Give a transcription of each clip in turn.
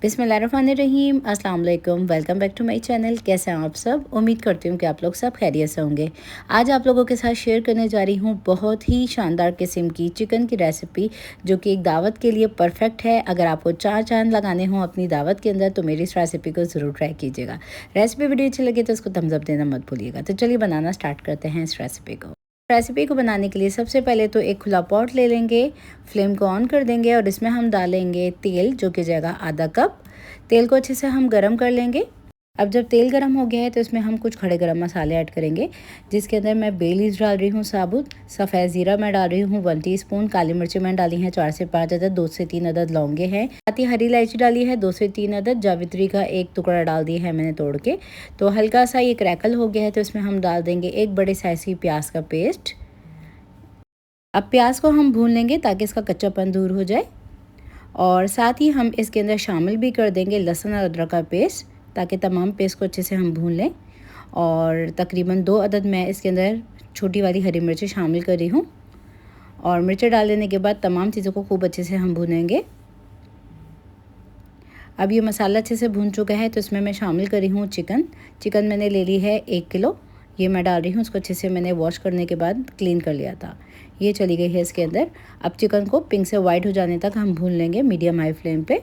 बिस्मिल्लाहिर्रहमानिर्रहीम, अस्सलाम वालेकुम। Welcome back to my channel. कैसे हैं आप सब? उम्मीद करती हूँ कि आप लोग सब खैरियत से होंगे। आज आप लोगों के साथ शेयर करने जा रही हूँ बहुत ही शानदार किस्म की चिकन की रेसिपी, जो कि एक दावत के लिए परफेक्ट है। अगर आपको चार चांद लगाने हों अपनी दावत के अंदर तो मेरी इस रेसिपी को ज़रूर ट्राई कीजिएगा। रेसिपी वीडियो अच्छी लगे तो उसको थम्स अप देना मत भूलिएगा। तो चलिए बनाना स्टार्ट करते हैं इस रेसिपी को बनाने के लिए सबसे पहले तो एक खुला पॉट ले लेंगे, फ्लेम को ऑन कर देंगे और इसमें हम डालेंगे तेल, जो कि जाएगा आधा कप। तेल को अच्छे से हम गरम कर लेंगे। अब जब तेल गरम हो गया है तो इसमें हम कुछ खड़े गरम मसाले ऐड करेंगे, जिसके अंदर मैं बे लीव्स डाल रही हूँ साबुत, सफ़ेद ज़ीरा मैं डाल रही हूँ 1 टीस्पून, काली मिर्ची मैंने डाली हैं 4 से 5 अदद, 2 से 3 अदद लौंगे हैं, साथ ही हरी इलायची डाली है 2 से 3 अदद, जावित्री का एक टुकड़ा डाल दिया है मैंने तोड़ के। तो हल्का सा ये क्रैकल हो गया है तो इसमें हम डाल देंगे एक बड़े साइज़ की प्याज का पेस्ट। अब प्याज को हम भून लेंगे ताकि इसका कच्चापन दूर हो जाए, और साथ ही हम इसके अंदर शामिल भी कर देंगे लहसुन और अदरक का पेस्ट, ताकि तमाम पेस्ट को अच्छे से हम भून लें। और तकरीबन 2 अदद मैं इसके अंदर छोटी वाली हरी मिर्ची शामिल कर रही हूँ, और मिर्ची डाल देने के बाद तमाम चीज़ों को खूब अच्छे से हम भूनेंगे। अब ये मसाला अच्छे से भून चुका है तो इसमें मैं शामिल कर रही हूँ चिकन मैंने ले ली है 1 किलो। ये मैं डाल रही हूँ, उसको अच्छे से मैंने वॉश करने के बाद क्लीन कर लिया था। ये चली गई है इसके अंदर। अब चिकन को पिंक से वाइट हो जाने तक हम भून लेंगे मीडियम हाई फ्लेम पे।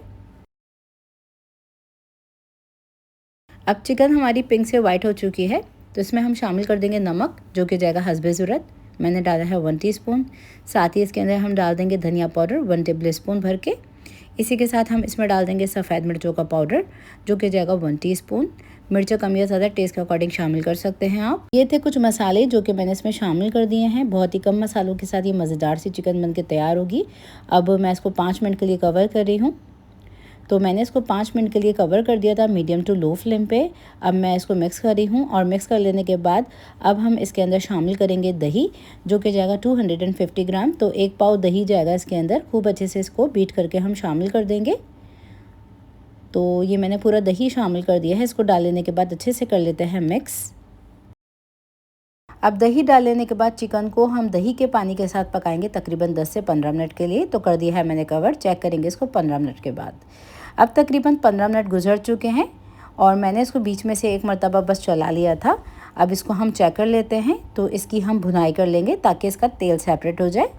अब चिकन हमारी पिंक से वाइट हो चुकी है तो इसमें हम शामिल कर देंगे नमक, जो कि जाएगा हस्बे ज़रूरत। मैंने डाला है 1 टीस्पून। साथ ही इसके अंदर हम डाल देंगे धनिया पाउडर 1 टेबल स्पून भर के। इसी के साथ हम इसमें डाल देंगे सफ़ेद मिर्चों का पाउडर, जो कि जाएगा 1 टीस्पून। मिर्च कम या ज़्यादा टेस्ट के अकॉर्डिंग शामिल कर सकते हैं आप। ये थे कुछ मसाले जो कि मैंने इसमें शामिल कर दिए हैं। बहुत ही कम मसालों के साथ ये मज़ेदार सी चिकन बन के तैयार होगी। अब मैं इसको 5 मिनट के लिए कवर कर रही हूँ। तो मैंने इसको 5 मिनट के लिए कवर कर दिया था मीडियम टू लो फ्लेम पे। अब मैं इसको मिक्स कर रही हूँ, और मिक्स कर लेने के बाद अब हम इसके अंदर शामिल करेंगे दही, जो कि जाएगा 250 ग्राम। तो 1 पाव दही जाएगा इसके अंदर। खूब अच्छे से इसको बीट करके हम शामिल कर देंगे। तो ये मैंने पूरा दही शामिल कर दिया है। इसको डाल लेने के बाद अच्छे से कर लेते हैं मिक्स। अब दही डाल लेने के बाद चिकन को हम दही के पानी के साथ पकाएंगे तकरीबन 10 से 15 मिनट के लिए। तो कर दिया है मैंने कवर, चेक करेंगे इसको 15 मिनट के बाद। अब तकरीबन 15 मिनट गुजर चुके हैं और मैंने इसको बीच में से एक मरतबा बस चला लिया था। अब इसको हम चेक कर लेते हैं। तो इसकी हम भुनाई कर लेंगे ताकि इसका तेल सेपरेट हो जाए,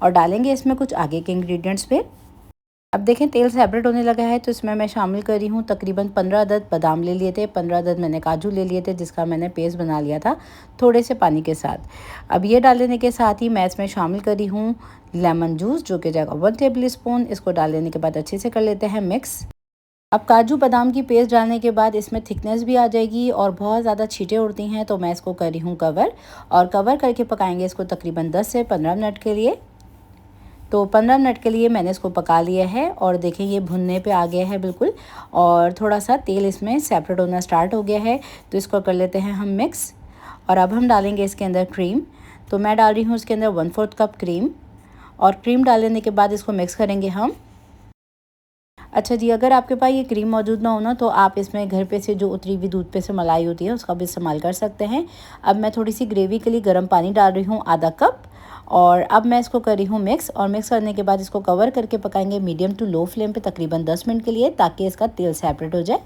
और डालेंगे इसमें कुछ आगे के इंग्रेडिएंट्स पे। अब देखें तेल सेपरेट होने लगा है तो इसमें मैं शामिल कर रही हूँ तकरीबन 15 अदद बादाम ले लिए थे, 15 अदद मैंने काजू ले लिए थे, जिसका मैंने पेस्ट बना लिया था थोड़े से पानी के साथ। अब ये डाल लेने के साथ ही मैं इसमें शामिल कर रही हूँ लेमन जूस, जो कि जाएगा 1 टेबल स्पून। इसको डाल लेने के बाद अच्छे से कर लेते हैं मिक्स। अब काजू बादाम की पेस्ट डालने के बाद इसमें थिकनेस भी आ जाएगी और बहुत ज़्यादा छींटें उड़ती हैं, तो मैं इसको कर रही हूँ कवर, और कवर करके पकाएंगे इसको तकरीबन 10 से 15 मिनट के लिए। तो 15 मिनट के लिए मैंने इसको पका लिया है, और देखें ये भुनने पे आ गया है बिल्कुल, और थोड़ा सा तेल इसमें सेपरेट होना स्टार्ट हो गया है। तो इसको कर लेते हैं हम मिक्स, और अब हम डालेंगे इसके अंदर क्रीम। तो मैं डाल रही हूँ इसके अंदर 1/4 कप क्रीम, और क्रीम डाल लेने के बाद इसको मिक्स करेंगे हम। अच्छा जी, अगर आपके पास ये क्रीम मौजूद ना हो ना तो आप इसमें घर पे से जो उतरी हुई दूध पे से मलाई होती है उसका भी इस्तेमाल कर सकते हैं। अब मैं थोड़ी सी ग्रेवी के लिए गर्म पानी डाल रही हूँ आधा कप, और अब मैं इसको कर रही हूँ मिक्स, और मिक्स करने के बाद इसको कवर करके पकाएंगे मीडियम टू लो फ्लेम पे तकरीबन 10 मिनट के लिए, ताकि इसका तेल सेपरेट हो जाए।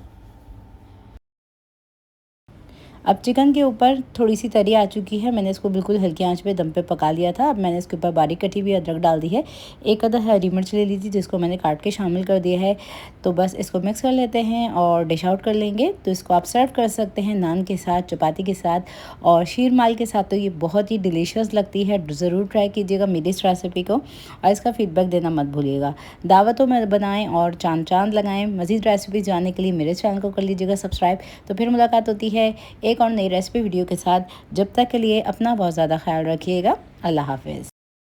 अब चिकन के ऊपर थोड़ी सी तरी आ चुकी है। मैंने इसको बिल्कुल हल्की आंच पे दम पे पका लिया था। अब मैंने इसके ऊपर बारीक कटी हुई अदरक डाल दी है। एक अदर हरी मिर्च ले ली थी जिसको मैंने काट के शामिल कर दिया है। तो बस इसको मिक्स कर लेते हैं और डिश आउट कर लेंगे। तो इसको आप सर्व कर सकते हैं नान के साथ, चपाती के साथ, और शीर माल के साथ। तो ये बहुत ही डिलीशियस लगती है। ज़रूर ट्राई कीजिएगा मेरी इस रेसिपी को, और इसका फीडबैक देना मत भूलिएगा। दावतों में बनाएँ और चांद चांद लगाएँ। मज़ीद रेसिपी जानने के लिए मेरे चैनल को कर लीजिएगा सब्सक्राइब। तो फिर मुलाकात होती है एक और नई रेसिपी वीडियो के साथ। जब तक के लिए अपना बहुत ज़्यादा ख्याल रखिएगा। अल्लाह हाफ़िज़।